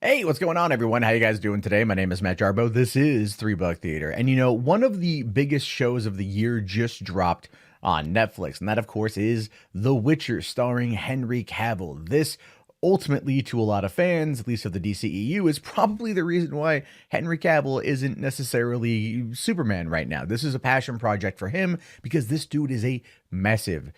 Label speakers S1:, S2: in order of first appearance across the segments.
S1: Hey, what's going on, everyone? How you guys doing today? My name is Matt Jarbo. This is Three Buck Theater. And one of the biggest shows of the year just dropped on Netflix. And that, of course, is The Witcher, starring Henry Cavill. This ultimately, to a lot of fans, at least of the DCEU, is probably the reason why Henry Cavill isn't necessarily Superman right now. This is a passion project for him because this dude is a massive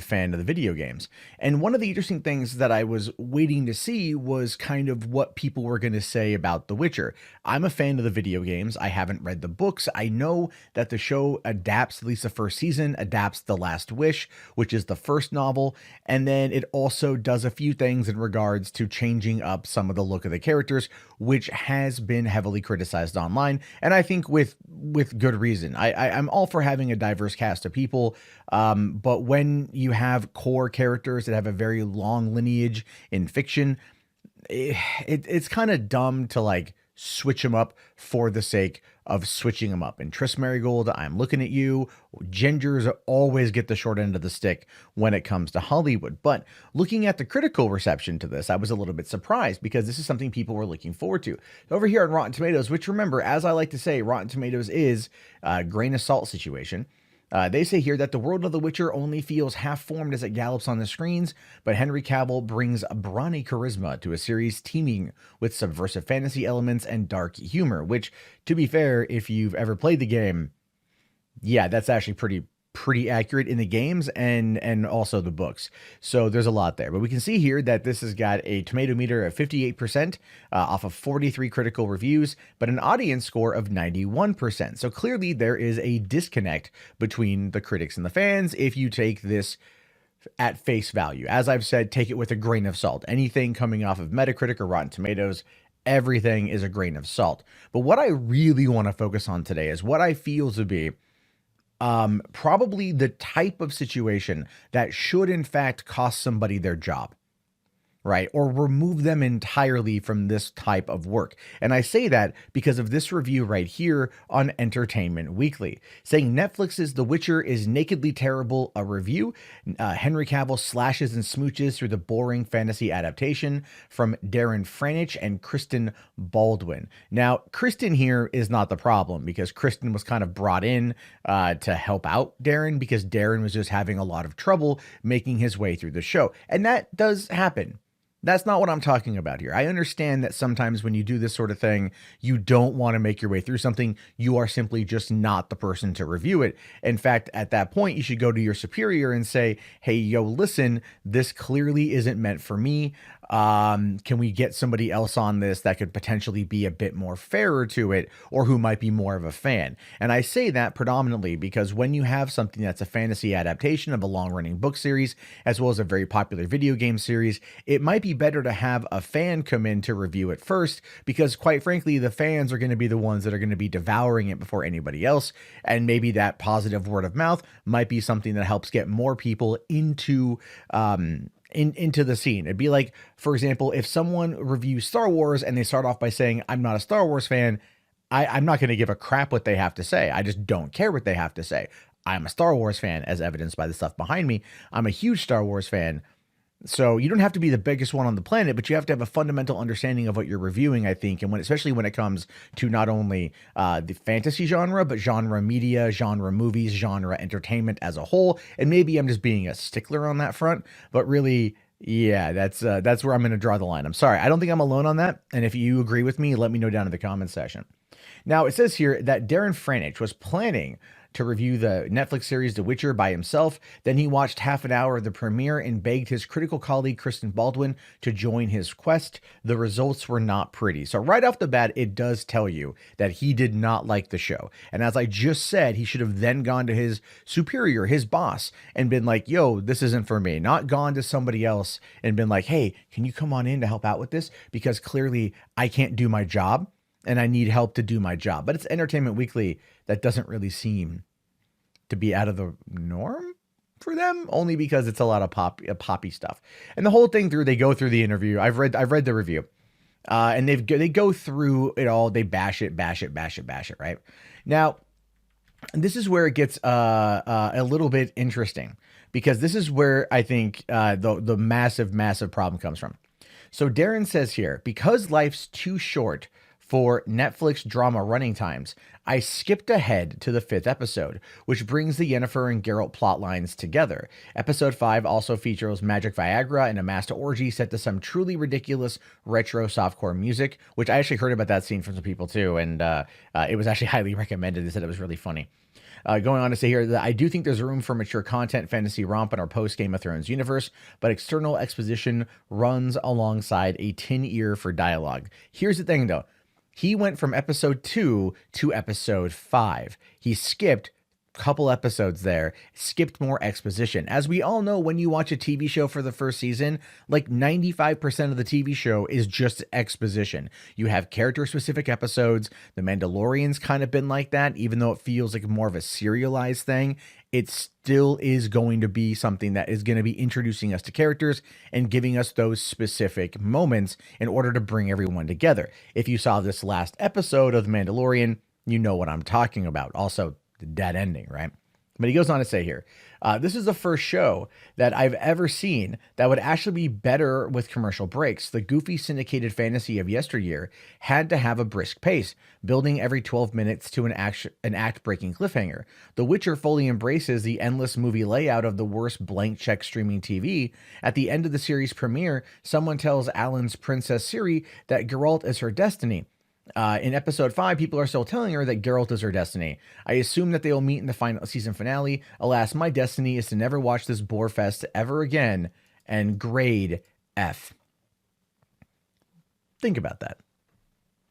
S1: fan of the video games. And one of the interesting things that I was waiting to see was kind of what people were going to say about The Witcher. I'm a fan of the video games. I haven't read the books. I know that the show adapts, at least the first season, adapts The Last Wish, which is the first novel. And then it also does a few things in regards to changing up some of the look of the characters, which has been heavily criticized online. And I think with good reason. I'm all for having a diverse cast of people. But when you have core characters that have a very long lineage in fiction, it's kind of dumb to like switch them up for the sake of switching them up. And Triss Marigold, I'm looking at you. Gingers always get the short end of the stick when it comes to Hollywood. But looking at the critical reception to this, I was a little bit surprised because this is something people were looking forward to. Over here on Rotten Tomatoes, which remember, as I like to say, Rotten Tomatoes is a grain of salt situation. They say here that the world of The Witcher only feels half-formed as it gallops on the screens, but Henry Cavill brings brawny charisma to a series teeming with subversive fantasy elements and dark humor, which, to be fair, if you've ever played the game, yeah, that's actually pretty accurate in the games and also the books. So there's a lot there. But we can see here that this has got a tomato meter of 58% off of 43 critical reviews, but an audience score of 91%. So clearly there is a disconnect between the critics and the fans if you take this at face value. As I've said, take it with a grain of salt. Anything coming off of Metacritic or Rotten Tomatoes, everything is a grain of salt. But what I really want to focus on today is what I feel to be probably the type of situation that should in fact cost somebody their job, right? Or remove them entirely from this type of work. And I say that because of this review right here on Entertainment Weekly, saying Netflix's The Witcher is nakedly terrible, a review. Henry Cavill slashes and smooches through the boring fantasy adaptation, from Darren Franich and Kristen Baldwin. Now, Kristen here is not the problem because Kristen was kind of brought in to help out Darren because Darren was just having a lot of trouble making his way through the show. And that does happen. That's not what I'm talking about here. I understand that sometimes when you do this sort of thing, you don't want to make your way through something. You are simply just not the person to review it. In fact, at that point, you should go to your superior and say, hey, yo, listen, this clearly isn't meant for me. Can we get somebody else on this that could potentially be a bit more fairer to it or who might be more of a fan? And I say that predominantly because when you have something that's a fantasy adaptation of a long-running book series, as well as a very popular video game series, it might be better to have a fan come in to review it first because, quite frankly, the fans are going to be the ones that are going to be devouring it before anybody else. And maybe that positive word of mouth might be something that helps get more people into into the scene. It'd be like, for example, if someone reviews Star Wars and they start off by saying, I'm not a Star Wars fan, I'm not going to give a crap what they have to say. I just don't care what they have to say. I'm a Star Wars fan, as evidenced by the stuff behind me. I'm a huge Star Wars fan. So you don't have to be the biggest one on the planet, but you have to have a fundamental understanding of what you're reviewing, I think. And especially when it comes to not only the fantasy genre, but genre media, genre movies, genre entertainment as a whole. And maybe I'm just being a stickler on that front, but really, yeah, that's where I'm going to draw the line. I'm sorry. I don't think I'm alone on that. And if you agree with me, let me know down in the comments section. Now, it says here that Darren Franich was planning to review the Netflix series The Witcher by himself. Then he watched half an hour of the premiere and begged his critical colleague Kristen Baldwin to join his quest. The results were not pretty. So right off the bat, it does tell you that he did not like the show. And as I just said, he should have then gone to his superior, his boss, and been like, yo, this isn't for me. Not gone to somebody else and been like, hey, can you come on in to help out with this? Because clearly I can't do my job and I need help to do my job. But it's Entertainment Weekly. That doesn't really seem to be out of the norm for them, only because it's a lot of poppy stuff. And the whole thing through, they go through the interview. I've read the review, and they go through it all. They bash it, right? Now, this is where it gets a little bit interesting because this is where I think the massive problem comes from. So Darren says here, because life's too short for Netflix drama running times, I skipped ahead to the 5th episode, which brings the Yennefer and Geralt plot lines together. Episode 5 also features magic Viagra and a master orgy set to some truly ridiculous retro softcore music, which I actually heard about that scene from some people too, and it was actually highly recommended. They said it was really funny. Going on to say here that I do think there's room for mature content, fantasy romp in our post Game of Thrones universe, but external exposition runs alongside a tin ear for dialogue. Here's the thing though. He went from episode 2 to episode 5. He skipped a couple episodes there, skipped more exposition. As we all know, when you watch a TV show for the first season, like 95% of the TV show is just exposition. You have character-specific episodes. The Mandalorian's kind of been like that, even though it feels like more of a serialized thing. It still is going to be something that is going to be introducing us to characters and giving us those specific moments in order to bring everyone together. If you saw this last episode of The Mandalorian, you know what I'm talking about. Also, the dead ending, right? But he goes on to say here, this is the first show that I've ever seen that would actually be better with commercial breaks. The goofy syndicated fantasy of yesteryear had to have a brisk pace, building every 12 minutes to an act-breaking cliffhanger. The Witcher fully embraces the endless movie layout of the worst blank check streaming TV. At the end of the series premiere, someone tells Alan's Princess Ciri that Geralt is her destiny. In episode 5, people are still telling her that Geralt is her destiny. I assume that they will meet in the final season finale. Alas, my destiny is to never watch this bore fest ever again. And grade F. Think about that.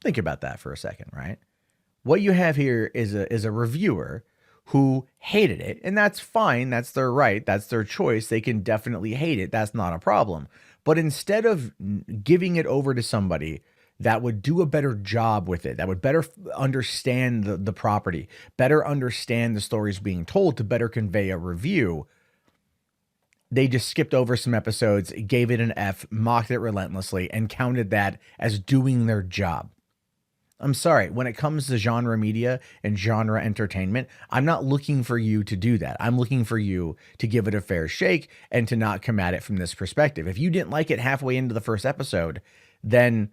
S1: Think about that for a second, right? What you have here is a reviewer who hated it, and that's fine. That's their right. That's their choice. They can definitely hate it. That's not a problem. But instead of giving it over to somebody that would do a better job with it, that would better understand the property, better understand the stories being told to better convey a review, they just skipped over some episodes, gave it an F, mocked it relentlessly, and counted that as doing their job. I'm sorry, when it comes to genre media and genre entertainment, I'm not looking for you to do that. I'm looking for you to give it a fair shake and to not come at it from this perspective. If you didn't like it halfway into the first episode, then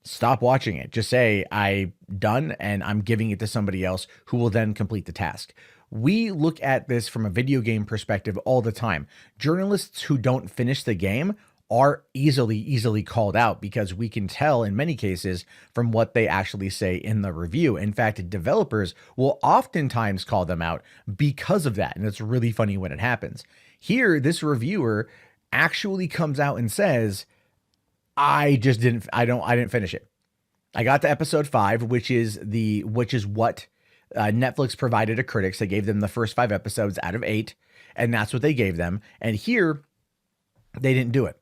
S1: stop watching it. Just say, I'm done, and I'm giving it to somebody else who will then complete the task. We look at this from a video game perspective all the time. Journalists who don't finish the game are easily called out because we can tell in many cases from what they actually say in the review. In fact, developers will oftentimes call them out because of that. And it's really funny when it happens. Here, this reviewer actually comes out and says, I didn't finish it. I got to episode 5, which is what Netflix provided to critics. They gave them the first 5 episodes out of 8, and that's what they gave them. And here, they didn't do it.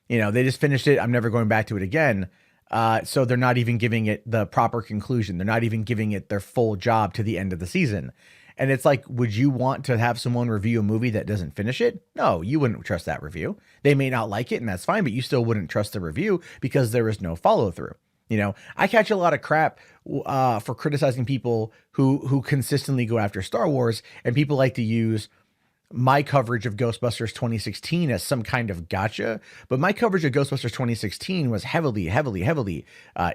S1: You know, they just finished it. I'm never going back to it again. So they're not even giving it the proper conclusion. They're not even giving it their full job to the end of the season. And it's like, would you want to have someone review a movie that doesn't finish it? No, you wouldn't trust that review. They may not like it, and that's fine, but you still wouldn't trust the review because there is no follow through. You know, I catch a lot of crap for criticizing people who consistently go after Star Wars, and people like to use my coverage of Ghostbusters 2016 as some kind of gotcha, but my coverage of Ghostbusters 2016 was heavily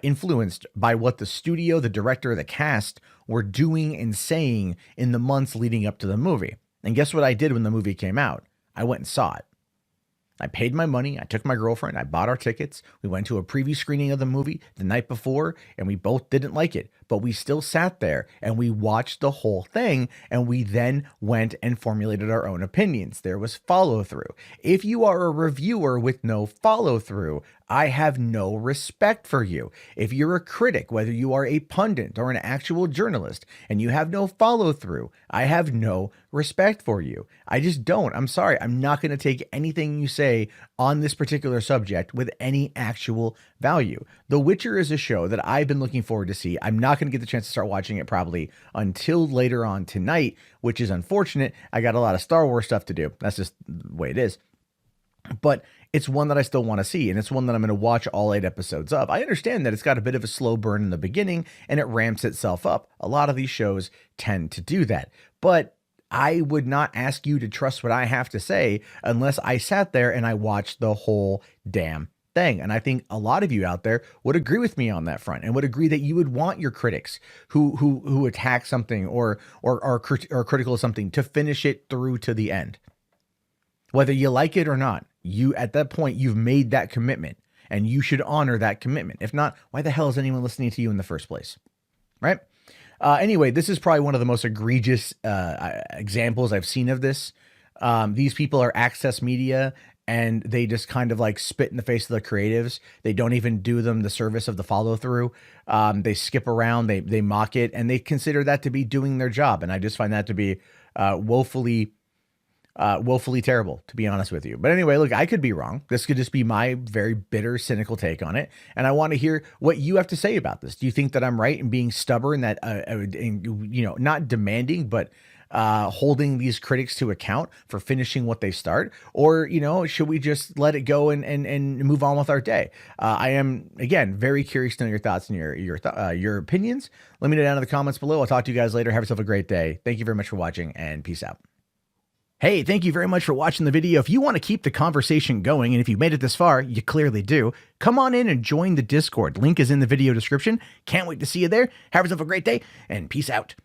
S1: influenced by what the studio, the director, the cast were doing and saying in the months leading up to the movie. And guess what I did when the movie came out? I went and saw it. I paid my money. I took my girlfriend. I bought our tickets. We went to a preview screening of the movie the night before, and we both didn't like it, but we still sat there and we watched the whole thing, and we then went and formulated our own opinions. There was follow through. If you are a reviewer with no follow through, I have no respect for you. If you're a critic, whether you are a pundit or an actual journalist, and you have no follow through, I have no respect for you. I just don't. I'm sorry. I'm not going to take anything you say on this particular subject with any actual value. The Witcher is a show that I've been looking forward to see. I'm not going to get the chance to start watching it probably until later on tonight, which is unfortunate. I got a lot of Star Wars stuff to do. That's just the way it is. But it's one that I still want to see, and it's one that I'm going to watch all 8 episodes of. I understand that it's got a bit of a slow burn in the beginning, and it ramps itself up. A lot of these shows tend to do that. But I would not ask you to trust what I have to say unless I sat there and I watched the whole damn thing. And I think a lot of you out there would agree with me on that front and would agree that you would want your critics who attack something or are critical of something to finish it through to the end. Whether you like it or not, you at that point, you've made that commitment and you should honor that commitment. If not, why the hell is anyone listening to you in the first place? Right? Anyway, this is probably one of the most egregious examples I've seen of this. These people are access media and they just kind of like spit in the face of the creatives. They don't even do them the service of the follow through. They skip around, they mock it, and they consider that to be doing their job. And I just find that to be woefully terrible, to be honest with you. But anyway, look, I could be wrong. This could just be my very bitter, cynical take on it. And I want to hear what you have to say about this. Do you think that I'm right in being stubborn, that, not demanding, but holding these critics to account for finishing what they start? Or, should we just let it go and move on with our day? I am, again, very curious to know your thoughts and your opinions. Let me know down in the comments below. I'll talk to you guys later. Have yourself a great day. Thank you very much for watching, and peace out. Hey, thank you very much for watching the video. If you want to keep the conversation going, and if you've made it this far, you clearly do, come on in and join the Discord. Link is in the video description. Can't wait to see you there. Have yourself a great day, and peace out.